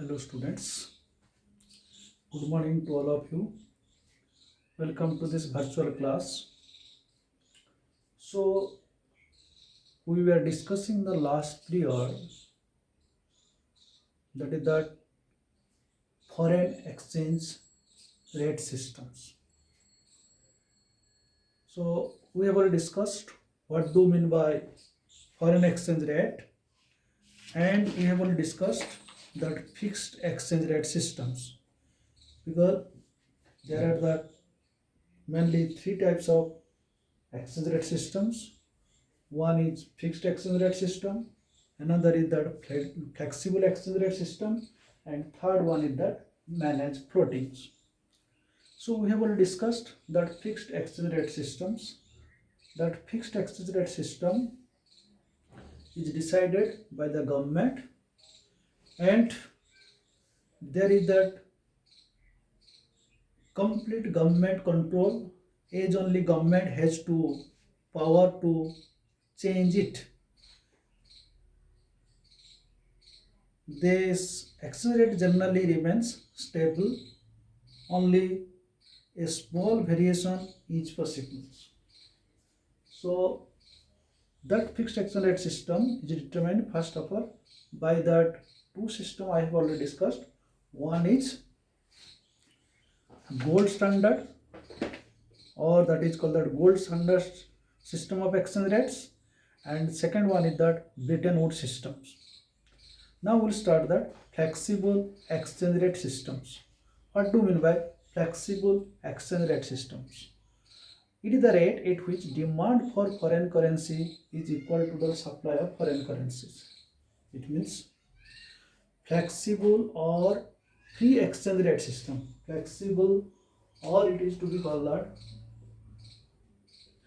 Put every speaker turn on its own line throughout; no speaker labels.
Hello students, good morning to all of you. Welcome to this virtual class. So we were discussing the last period, that is that foreign exchange rate systems. So we have already discussed what do mean by foreign exchange rate, and we have already discussed that fixed exchange rate systems, because there are the mainly three types of exchange rate systems. One is fixed exchange rate system, another is that flexible exchange rate system, and third one is that managed floatings. So we have already discussed that fixed exchange rate systems. That fixed exchange rate system is decided by the government, and there is that complete government control, as only government has to power to change it. This exchange rate generally remains stable, only a small variation is possible. So that fixed exchange rate system is determined first of all by that two system I have already discussed. One is gold standard, or that is called that gold standard system of exchange rates, and second one is that Bretton Woods systems. Now we'll start that flexible exchange rate systems. What do you mean by flexible exchange rate systems? It is the rate at which demand for foreign currency is equal to the supply of foreign currencies. It means flexible or free exchange rate system. Flexible, or it is to be called that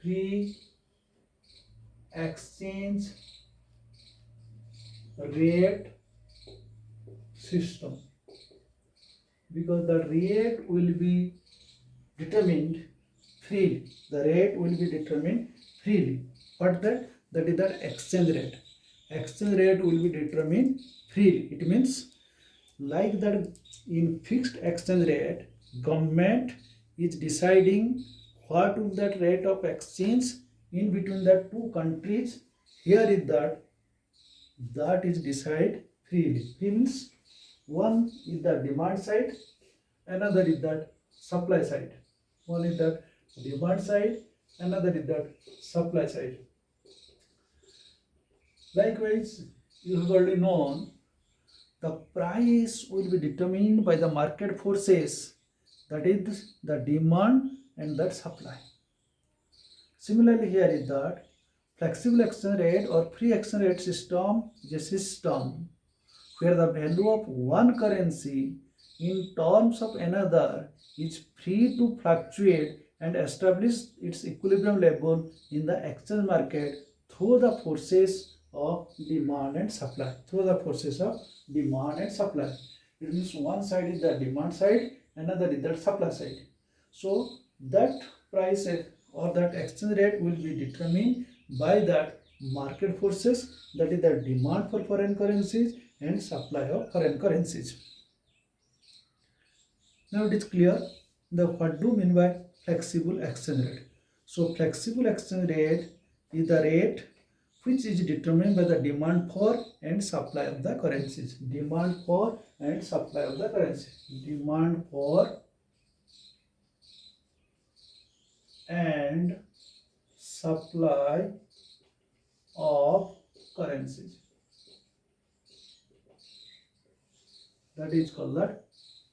free exchange rate system, because the rate will be determined freely. The rate will be determined freely. What that? That is the exchange rate. Exchange rate will be determined freely. It means like that in fixed exchange rate, government is deciding what is that rate of exchange in between the two countries. Here is that is decided freely. Means one is the demand side, another is that supply side. One is that demand side, another is that supply side. Likewise, you have already known the price will be determined by the market forces, that is the demand and that supply. Similarly, here is that flexible exchange rate or free exchange rate system is a system where the value of one currency in terms of another is free to fluctuate and establish its equilibrium level in the exchange market through the forces of demand and supply. Through the forces of demand and supply. It means one side is the demand side, another is the supply side. So that price or that exchange rate will be determined by that market forces, that is the demand for foreign currencies and supply of foreign currencies. Now it is clear the what do mean by flexible exchange rate. So flexible exchange rate is the rate which is determined by the demand for and supply of the currencies. Demand for and supply of the currency. Demand for and supply of currencies. That is called that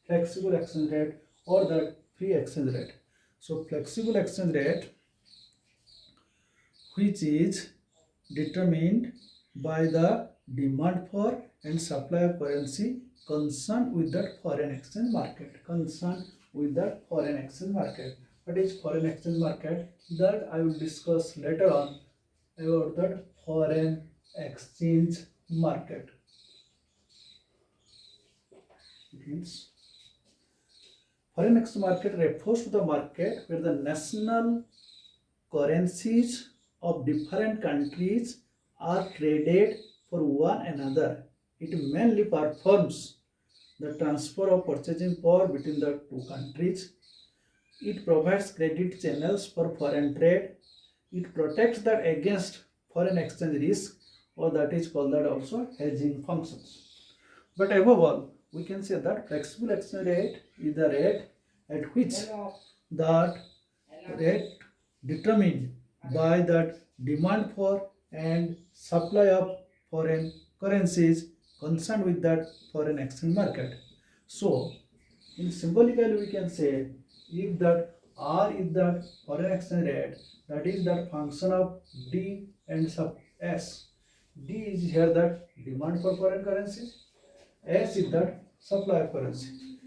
flexible exchange rate or the free exchange rate. So flexible exchange rate, which is determined by the demand for and supply of currency concerned with that foreign exchange market. Concerned with that foreign exchange market. What is foreign exchange market? That I will discuss later on about that foreign exchange market. It means foreign exchange market refers to the market where the national currencies of different countries are traded for one another. It mainly performs the transfer of purchasing power between the two countries. It provides credit channels for foreign trade. It protects that against foreign exchange risk, or that is called that also hedging functions. But above all, we can say that flexible exchange rate is the rate at which that rate determined by that demand for and supply of foreign currencies concerned with that foreign exchange market. So, in symbolically we can say if that R is the foreign exchange rate, that is the function of D and sub S. D is here that demand for foreign currency. S is that supply of currency.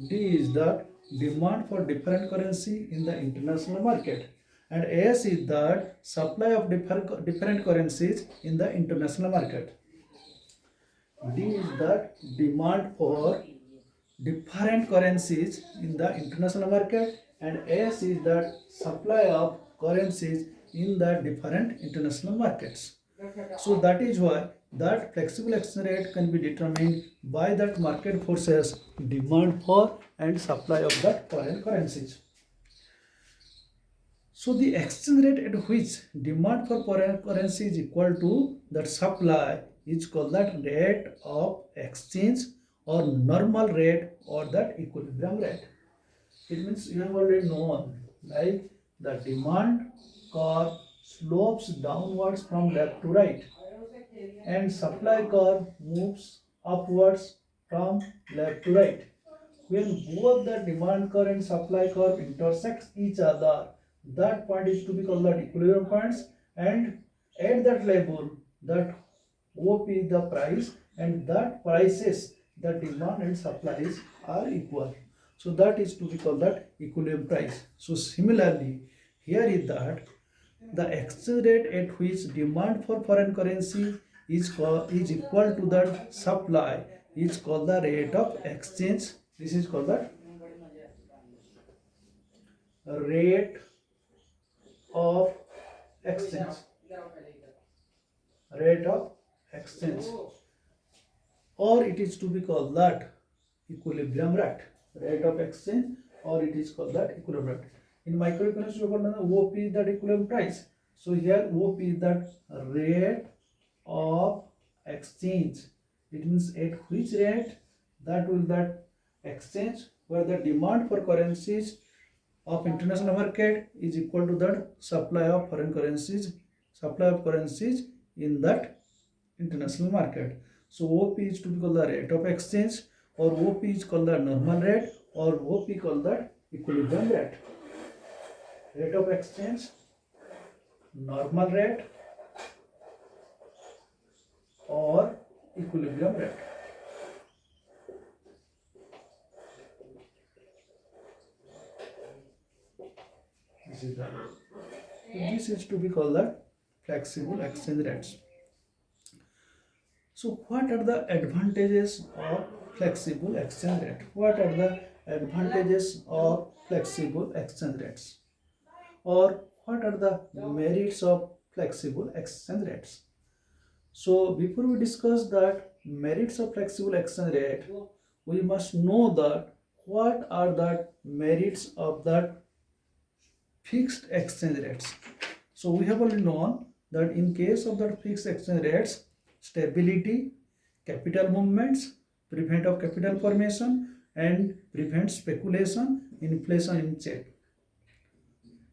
D is the demand for different currency in the international market, and S is the supply of different currencies in the international market. D is the demand for different currencies in the international market, and S is the supply of currencies in the different international markets. So that is why that flexible exchange rate can be determined by that market forces demand for and supply of that foreign currencies. So the exchange rate at which demand for foreign currency is equal to that supply is called that rate of exchange or normal rate or that equilibrium rate. It means you have already known like the demand curve slopes downwards from left to right and supply curve moves upwards from left to right. When both the demand curve and supply curve intersect each other, that point is to be called the equilibrium points, and at that level, that OP is the price, and that prices, the demand and supplies are equal. So that is to be called that equilibrium price. So similarly, here is that the exchange rate at which demand for foreign currency is equal to the supply is called the rate of exchange. This is called the rate of exchange. Rate of exchange, or it is to be called that equilibrium rate. Rate of exchange, or it is called that equilibrium rate. In microeconomics, we call the OP is that equilibrium price. So here OP is that rate of exchange. It means at which rate that will that exchange where the demand for currencies of international market is equal to the supply of foreign currencies, in that international market. So OP is to be called the rate of exchange, or OP is called the normal rate, or OP called the equilibrium rate. Rate of exchange, normal rate, or equilibrium rate. This is to be called the flexible exchange rates. So what are the advantages of flexible exchange rate? What are the advantages of flexible exchange rates? Or what are the merits of flexible exchange rates? So before we discuss that merits of flexible exchange rate, we must know that what are the merits of that fixed exchange rates. So we have already known that in case of the fixed exchange rates, stability, capital movements, prevent of capital formation, and prevent speculation, inflation in check.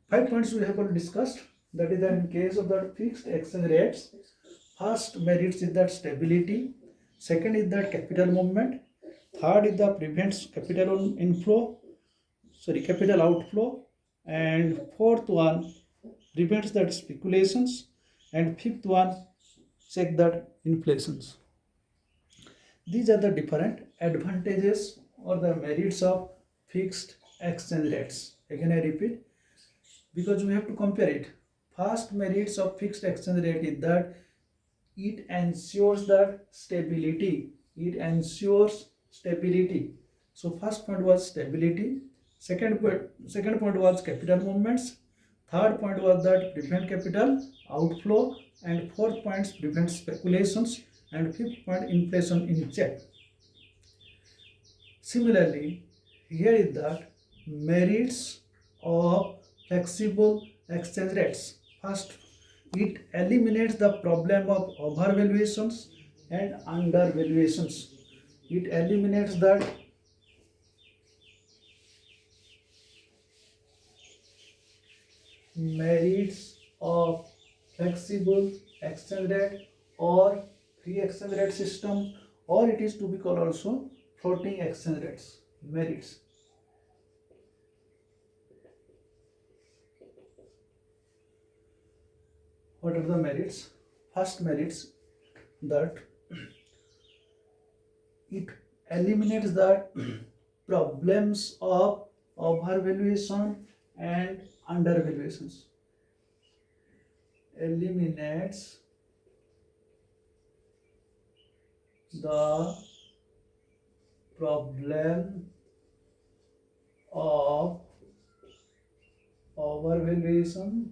5 points we have already discussed. That is that in case of the fixed exchange rates, first merits is that stability, second is that capital movement, third is the prevents capital outflow, and fourth one prevents that speculations, and fifth one check that inflations. These are the different advantages or the merits of fixed exchange rates. Again I repeat, because we have to compare it. First merits of fixed exchange rate is that it ensures that stability. It ensures stability. So first point was stability. Second point was capital movements. Third point was that prevent capital outflow, and fourth point prevent speculations, and fifth point inflation in check. Similarly, here is that merits of flexible exchange rates. First, it eliminates the problem of overvaluations and undervaluations. It eliminates that merits of flexible exchange rate or free exchange rate system, or it is to be called also floating exchange rates. Merits. What are the merits? First merits that it eliminates the problems of overvaluation and undervaluations. Eliminates the problem of overvaluation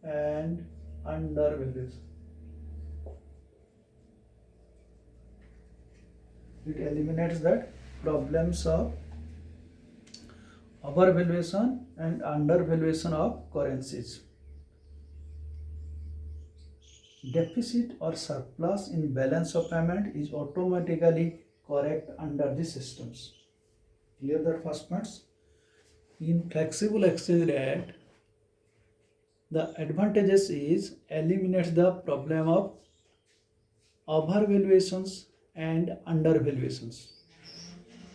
and undervaluation. It eliminates that problems of overvaluation and undervaluation of currencies. Deficit or surplus in balance of payment is automatically correct under the systems. Clear the first points? In flexible exchange rate, the advantages is eliminates the problem of overvaluations and undervaluations.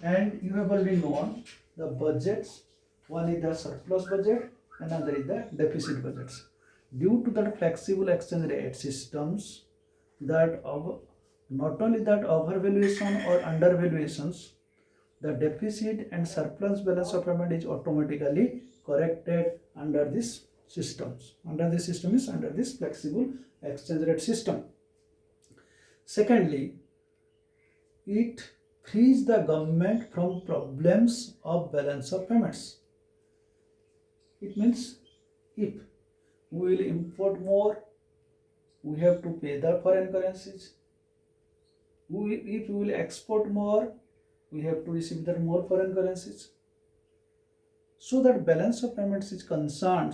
And you have already known the budgets. One is the surplus budget, another is the deficit budgets. Due to the flexible exchange rate systems, not only that overvaluation or undervaluations, the deficit and surplus balance of payment is automatically corrected under this systems. Under this system is under this flexible exchange rate system. Secondly, it frees the government from problems of balance of payments. It means if we will import more, we have to pay the foreign currencies. If we will export more, we have to receive the more foreign currencies. So that balance of payments is concerned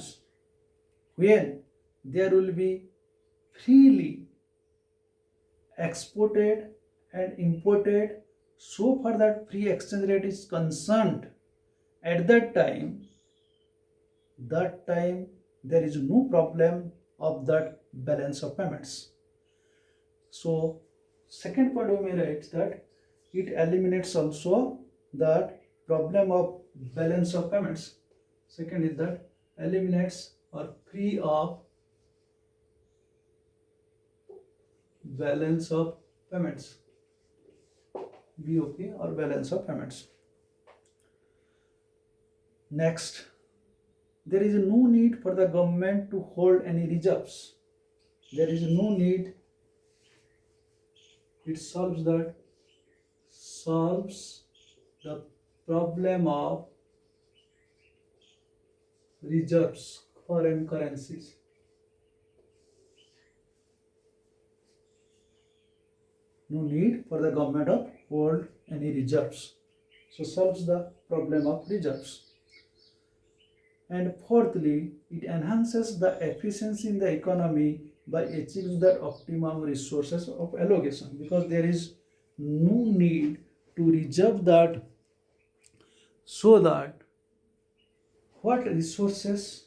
when there will be freely exported and imported. So far that free exchange rate is concerned, at that time there is no problem of that balance of payments. So second point we may write that it eliminates also that problem of balance of payments. Second is that eliminates or free of balance of payments, BOP or balance of payments. Next, there is no need for the government to hold any reserves. There is no need. It solves the problem of reserves, foreign currencies. No need for the government to hold any reserves. So solves the problem of reserves. And fourthly, it enhances the efficiency in the economy by achieving the optimum resources of allocation, because there is no need to reserve that, so that what resources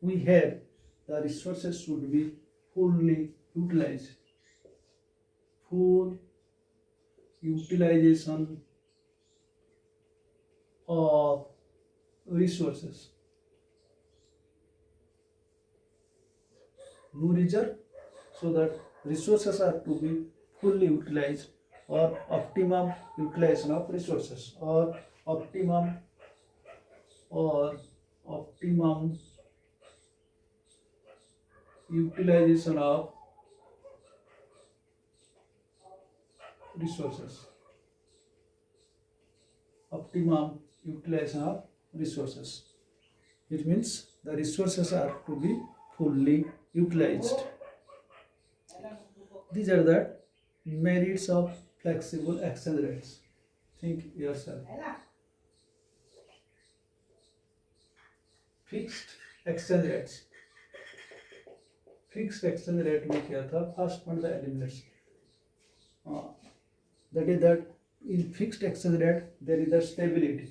we have, the resources should be fully utilized. Full utilization of resources. No reserve, so that resources are to be fully utilized, or optimum utilization of resources, or optimum utilization of resources. Optimum utilization of resources. It means the resources are to be fully utilized. These are the merits of flexible exchange rates. Think yourself. Fixed exchange rates. Fixed exchange rate में क्या था? First one the eliminates. That is that in fixed exchange rate there is the stability.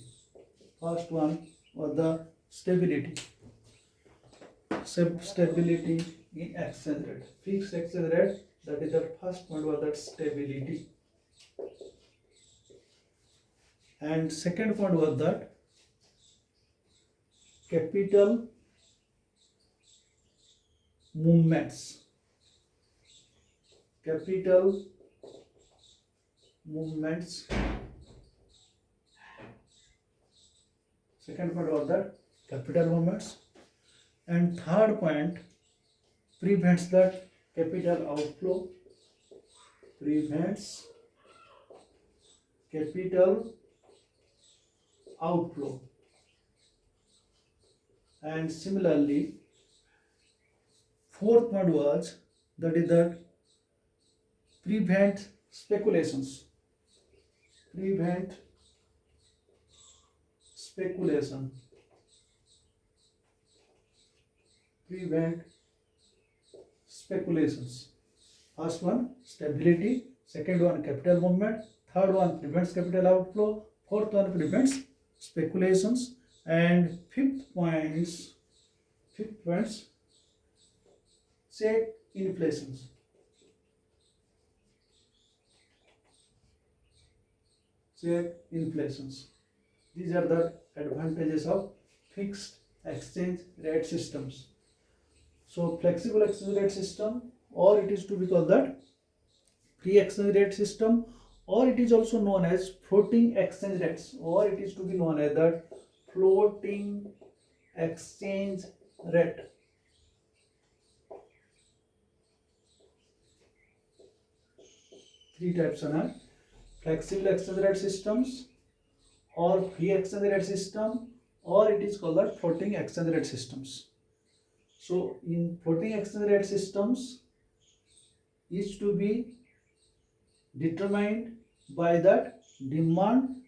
First one was the stability. Stability in exchange rate. Fixed exchange rate, that is the first one was that stability. And second point was that capital movements. Capital movements. Second point was that capital movements. And third point prevents that capital outflow. Prevents capital outflow. And similarly, fourth one was that is that prevent speculations. Prevent speculation. Prevent speculations. First one stability, second one capital movement, third one prevents capital outflow, fourth one prevents speculations, and fifth points check inflations. Check inflations. These are the advantages of fixed exchange rate systems. So flexible exchange rate system, or it is to be called that free exchange rate system, or it is also known as floating exchange rates, or it is to be known as that floating exchange rate. Three types are flexible exchange rate systems, or free exchange rate system, or it is called that floating exchange rate systems. So in floating exchange rate systems is to be determined by that demand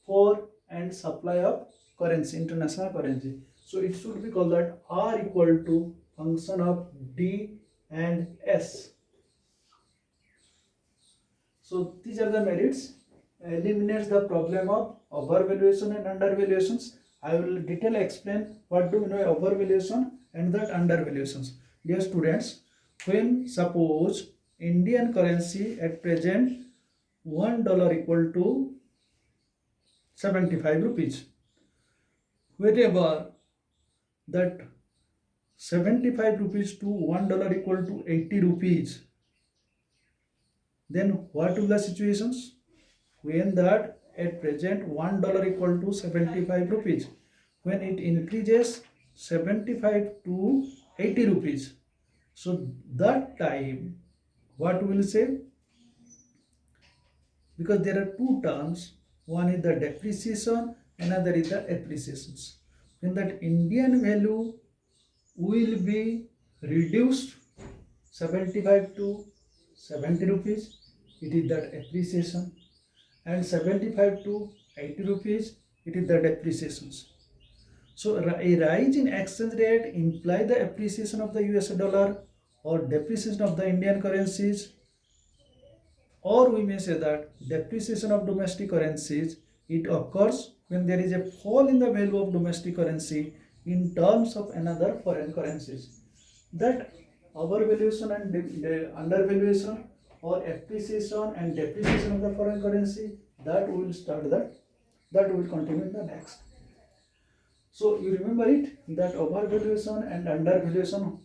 for and supply of currency, international currency. So it should be called that R equal to function of D and S. So these are the merits. Eliminates the problem of overvaluation and undervaluations. I will detail explain what do we know overvaluation and that undervaluations. Dear students, when suppose Indian currency at present $1 equal to 75 rupees, wherever that 75 rupees to $1 equal to 80 rupees, then what will the situations? When that at present $1 equal to 75 rupees, when it increases 75 to 80 rupees, so that time what we will say? Because there are two terms, one is the depreciation, another is the appreciations. When that Indian value will be reduced 75 to 70 rupees, it is that appreciation, and 75 to 80 rupees, it is the depreciations. So a rise in exchange rate implies the appreciation of the US dollar or depreciation of the Indian currencies, or we may say that depreciation of domestic currencies, it occurs when there is a fall in the value of domestic currency in terms of another foreign currencies. That overvaluation and undervaluation or appreciation and depreciation of the foreign currency, that we will start that we will continue in the next. So you remember it, that overvaluation and undervaluation,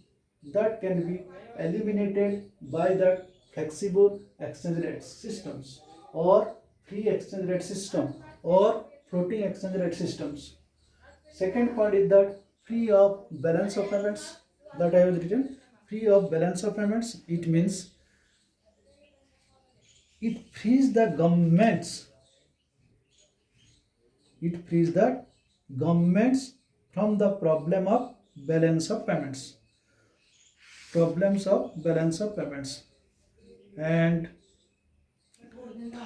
that can be eliminated by the flexible exchange rate systems or free exchange rate system or floating exchange rate systems. Second point is that free of balance of payments, that I have written. Free of balance of payments, it means it frees the governments from the problem of balance of payments. And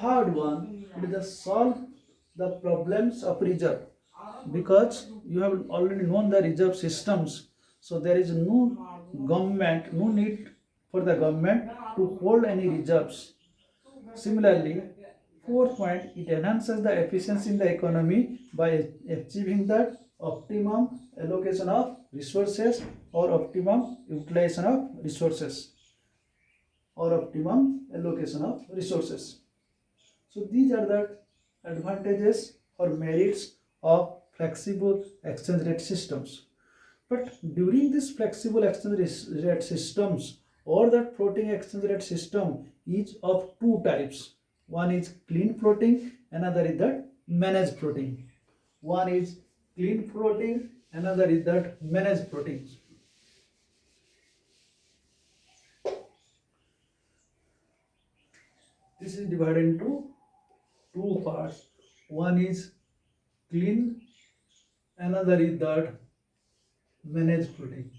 third one is the solve the problems of reserve, because you have already known the reserve systems, so there is no need for the government to hold any reserves. Similarly, fourth point, it enhances the efficiency in the economy by achieving the optimum allocation of resources or optimum utilization of resources or optimum allocation of resources. So these are the advantages or merits of flexible exchange rate systems. But during this flexible exchange rate systems or that floating exchange rate system is of two types. One is clean floating, another is that managed floating. One is clean floating, another is that managed floating. This is divided into two parts. One is clean, another is that managed floating.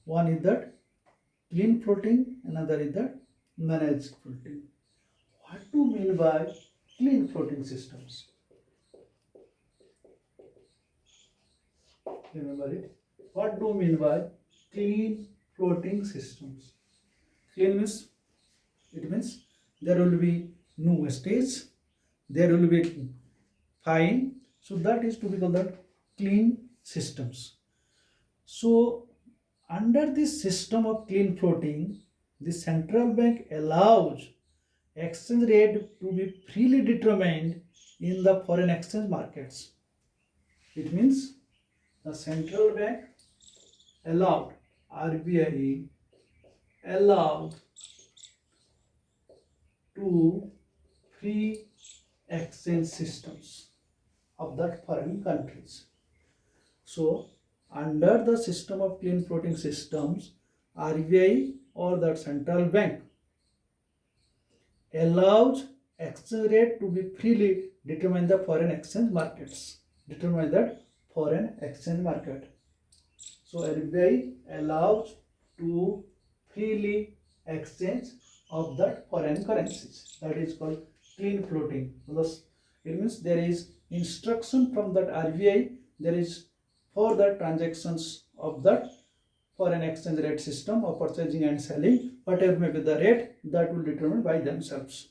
One is that clean floating, another is that managed floating. What do you mean by clean floating systems? Remember it. What do you mean by clean floating systems? Clean means, it means there will be no wastage, there will be fine. So that is to be called the clean systems. So under this system of clean floating, the central bank allows exchange rate to be freely determined in the foreign exchange markets. It means the central bank allowed, RBI allowed to free exchange systems of that foreign countries. So under the system of clean floating systems, RBI or the central bank allows exchange rate to be freely determine the foreign exchange markets. Determine that foreign exchange market. So RBI allows to freely exchange of that foreign currencies. That is called clean floating. Thus, it means there is instruction from that RBI. There is for the transactions of that foreign exchange rate system of purchasing and selling, whatever may be the rate, that will determine by themselves.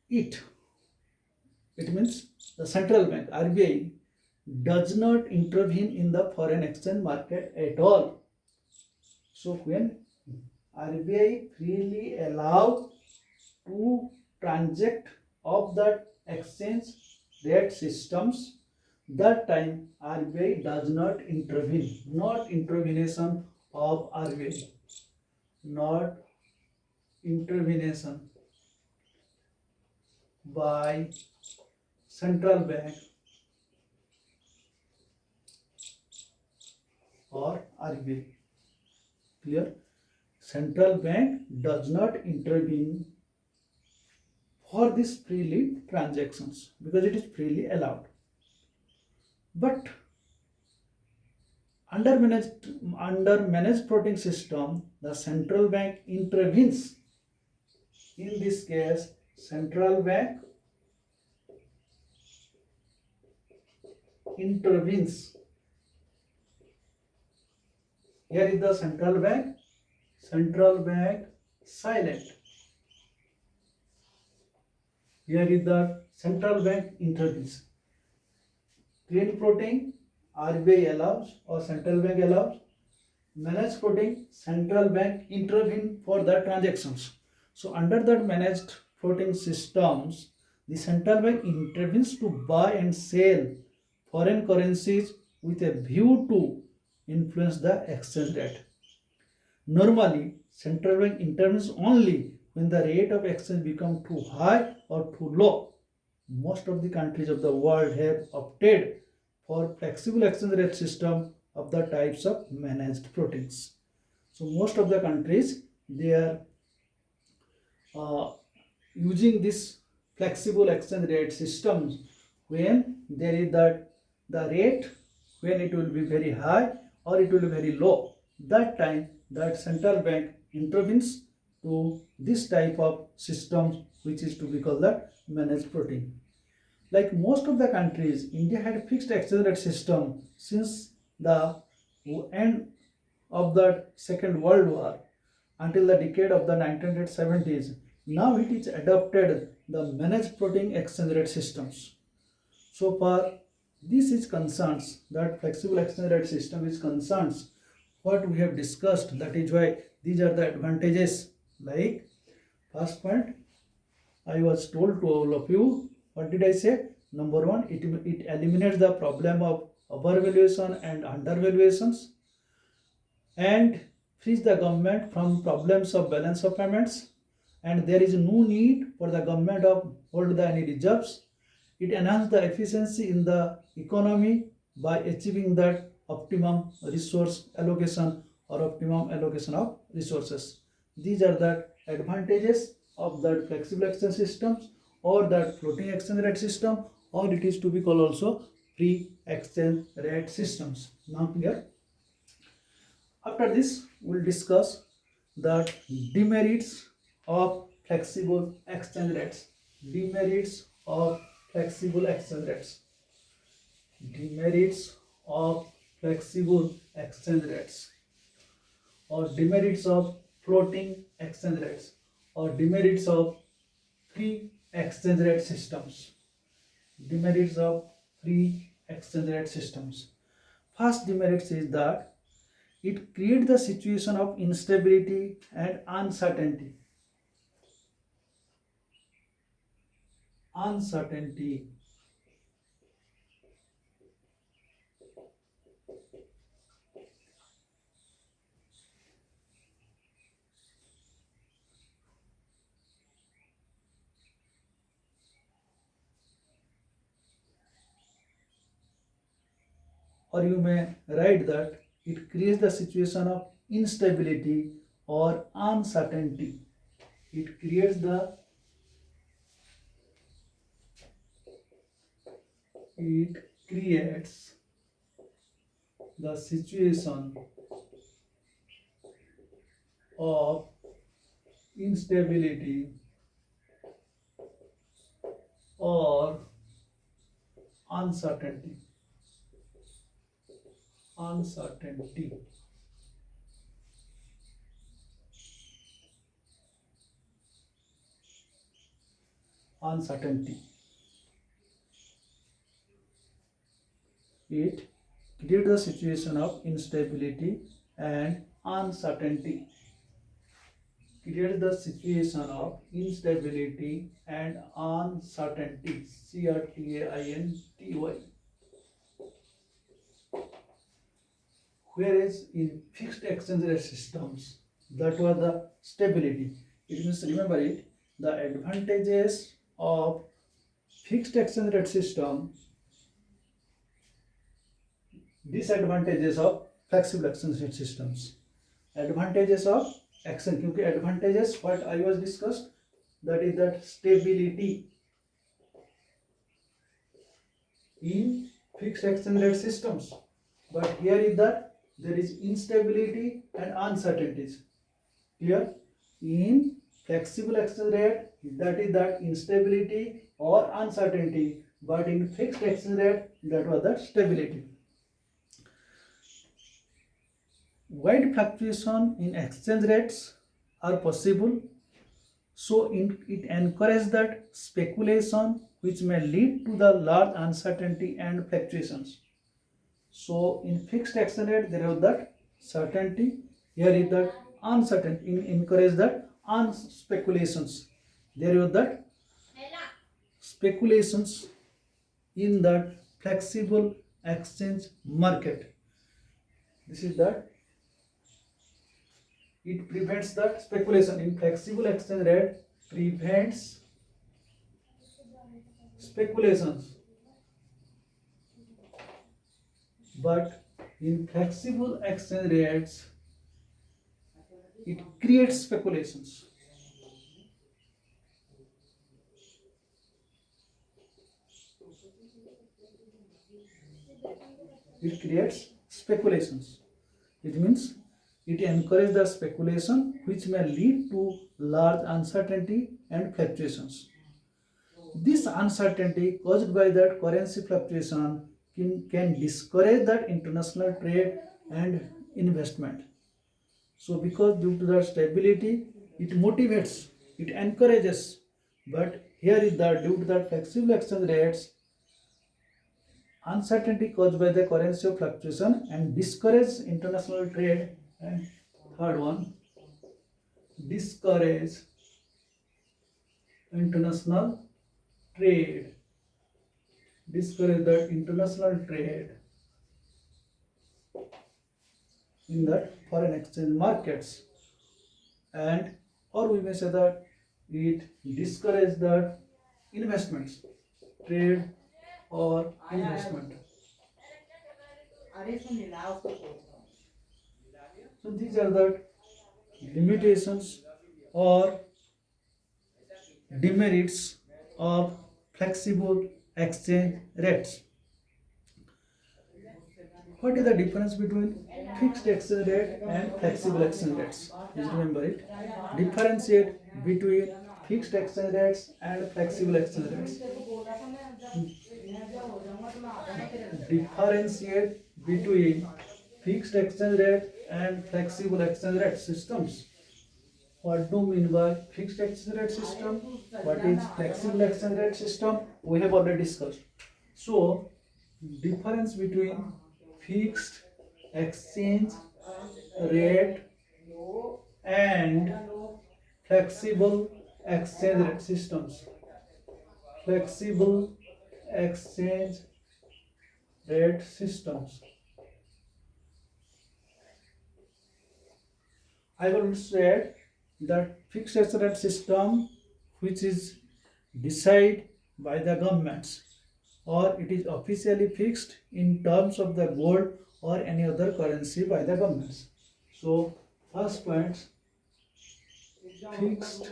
It means the central bank, RBI, does not intervene in the foreign exchange market at all. So when RBI freely allow to transact of that exchange rate systems, that time RBI does not intervene. Not intervention of RBI. Not intervention by central bank or RBI. Clear? Central bank does not intervene for these freely transactions because it is freely allowed. But under managed floating system, the central bank intervenes. In this case, central bank intervenes. Here is the central bank silent. Here is the central bank intervenes. Clean floating, RBI allows or central bank allows. Managed floating, central bank intervene for the transactions. So under that managed floating systems, the central bank intervenes to buy and sell foreign currencies with a view to influence the exchange rate. Normally, central bank intervenes only when the rate of exchange becomes too high or too low. Most of the countries of the world have opted for flexible exchange rate system of the types of managed floatings. So most of the countries, they are using this flexible exchange rate systems when there is that the rate when it will be very high or it will be very low. That time that central bank intervenes to this type of system which is to be called the managed floating. Like most of the countries, India had fixed exchange rate system since the end of the Second World War until the decade of the 1970s. Now it is adopted the managed floating exchange rate systems. So far, this is concerns that flexible exchange rate system is concerns what we have discussed. That is why these are the advantages. Like first point, I was told to all of you. What did I say? Number one, it eliminates the problem of overvaluation and undervaluations and frees the government from problems of balance of payments, and there is no need for the government of hold the any reserves. It enhances the efficiency in the economy by achieving that optimum resource allocation or optimum allocation of resources. These are the advantages of that flexible exchange systems or that floating exchange rate system, or it is to be called also free exchange rate systems. Now clear? After this, we'll discuss the demerits of flexible exchange rates. Demerits of flexible exchange rates. Demerits of flexible exchange rates, or demerits of floating exchange rates, or demerits of free exchange rate systems. Demerits of free exchange rate systems. First demerits is that it creates the situation of instability and uncertainty. Uncertainty. Or you may write that it creates the situation of instability or uncertainty. It creates the it creates the situation of instability or uncertainty. Uncertainty. Uncertainty. It creates the situation of instability and uncertainty. Creates the situation of instability and uncertainty. CRTAINTY. Whereas in fixed exchange rate systems, that was the stability. It means, remember it, the advantages of fixed exchange rate system, disadvantages of flexible exchange rate systems. Advantages of exchange, क्योंकि advantages what I was discussed, that is that stability in fixed exchange rate systems, but here is that there is instability and uncertainties. Clear? In flexible exchange rate, that is that instability or uncertainty, but in fixed exchange rate, that was that stability. Wide fluctuation in exchange rates are possible, so it encourages that speculation which may lead to the large uncertainty and fluctuations. So in fixed exchange rate there is that certainty, here is that uncertainty, encourage that unspeculations. There is that speculations in that flexible exchange market. This is that it prevents that speculation in flexible exchange rate, prevents speculations, but in flexible exchange rates it creates speculations. It creates speculations. It means it encourages the speculation which may lead to large uncertainty and fluctuations. This uncertainty caused by that currency fluctuation can discourage that international trade and investment. So because due to the stability, it motivates, it encourages. But here is that due to the flexible exchange rates, uncertainty caused by the currency fluctuation and discourage international trade. And third one, discourage international trade. Discourage that international trade in that foreign exchange markets, and or we may say that it discourages the investments, trade or investment. So these are the limitations or demerits of flexible exchange rates. What is the difference between fixed exchange rate and flexible exchange rates? Please remember it. Differentiate between fixed exchange rates and flexible exchange rates. Differentiate between fixed exchange rate and flexible exchange rate systems. What do you mean by fixed exchange rate system? What is flexible exchange rate system? We have already discussed. So, difference between fixed exchange rate and flexible exchange rate systems. Flexible exchange rate systems. I will say that fixed exchange rate system which is decided by the governments, or it is officially fixed in terms of the gold or any other currency by the governments. So first point, fixed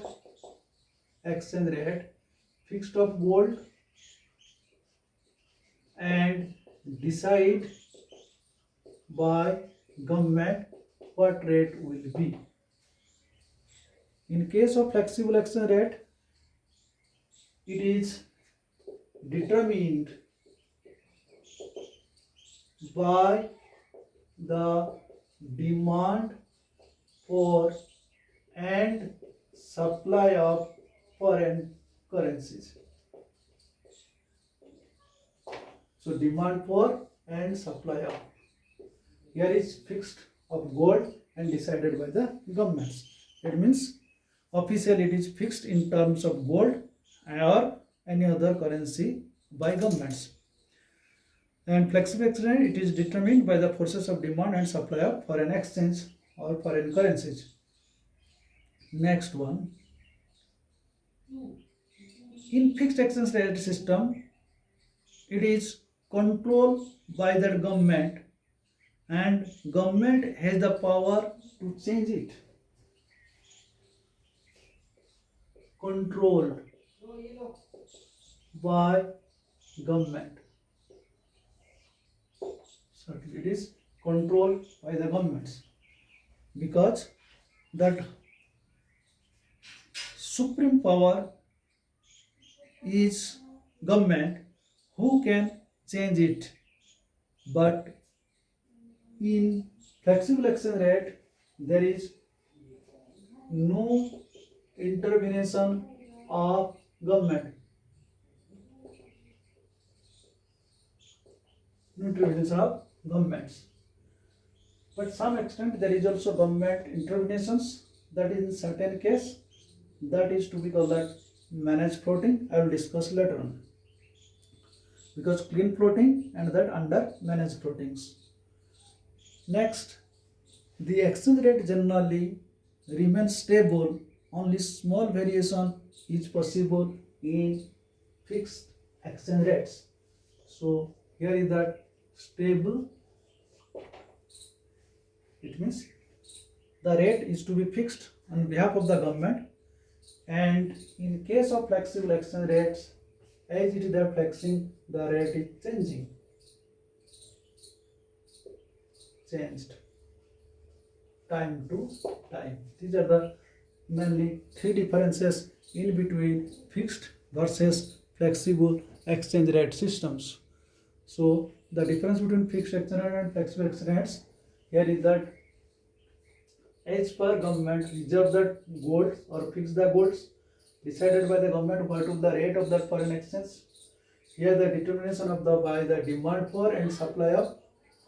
exchange rate, fixed of gold and decide by government what rate will be. In case of flexible exchange rate, it is determined by the demand for and supply of foreign currencies. So demand for and supply of. Here is fixed of gold and decided by the governments. It means officially it is fixed in terms of gold or any other currency by governments. And flexible exchange rate, it is determined by the forces of demand and supply of foreign exchange or foreign currencies. Next one, in fixed exchange rate system, it is controlled by the government and government has the power to change it. Controlled by government. Certainly it is controlled by the governments because that supreme power is government who can change it, but in flexible exchange rate there is no intervention of government. No intervention of governments. But some extent there is also government interventions, that is in certain case, that is to be called that managed floating. I will discuss later on. Because clean floating and that under managed floatings. Next, the exchange rate generally remains stable. Only small variation is possible in fixed exchange rates. So here is that stable. It means the rate is to be fixed on behalf of the government, and in case of flexible exchange rates, As it is the flexing, the rate is changed time to time. These are the mainly three differences in between fixed versus flexible exchange rate systems. So the difference between fixed exchange rate and flexible exchange rates here is that as per government reserve the goods or fix the goods decided by the government what is the rate of that foreign exchange. Here the determination of the by the demand for and supply of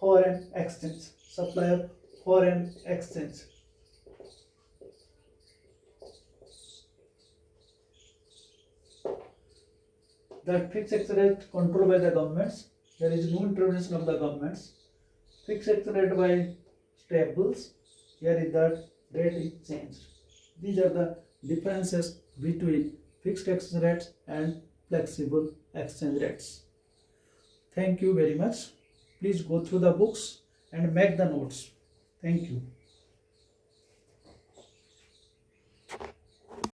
foreign exchange. Supply of foreign exchange. That fixed exchange rate controlled by the governments. There is no intervention of the governments. Fixed exchange rate by stables. Here is that rate is changed. These are the differences between fixed exchange rates and flexible exchange rates. Thank you very much. Please go through the books and make the notes. Thank you.